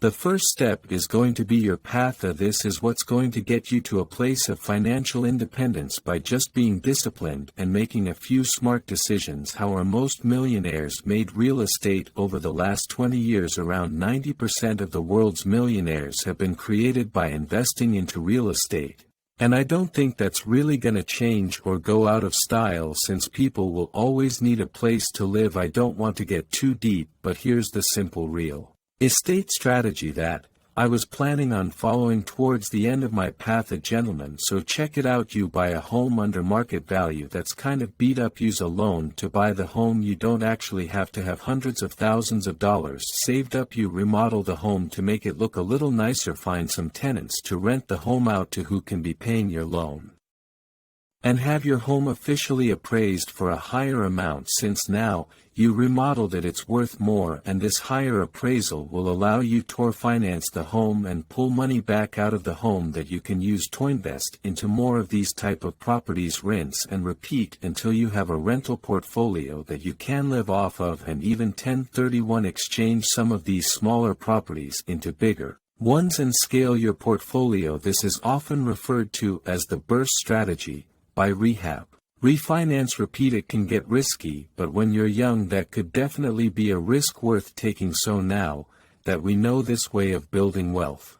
The first step is going to be your path. This is what's going to get you to a place of financial independence by just being disciplined and making a few smart decisions. How are most millionaires made real estate over the last 20 years? Around 90% of the world's millionaires have been created by investing into real estate. And I don't think that's really gonna change or go out of style, since people will always need a place to live. I don't want to get too deep, but here's the simple real estate strategy that I was planning on following towards the end of my path. Gentlemen, so check it out. You buy a home under market value that's kind of beat up. Use a loan to buy the home. You don't actually have to have hundreds of thousands of dollars saved up. You remodel the home to make it look a little nicer. Find some tenants to rent the home out to who can be paying your loan, and have your home officially appraised for a higher amount. Since now you remodeled it, it's worth more, and this higher appraisal will allow you to finance the home and pull money back out of the home that you can use to invest into more of these type of properties. Rinse and repeat until you have a rental portfolio that you can live off of, and even 1031 exchange some of these smaller properties into bigger ones and scale your portfolio. This is often referred to as the burst strategy. Buy, rehab, refinance, repeat. It can get risky, but when you're young that could definitely be a risk worth taking. So now that we know this way of building wealth,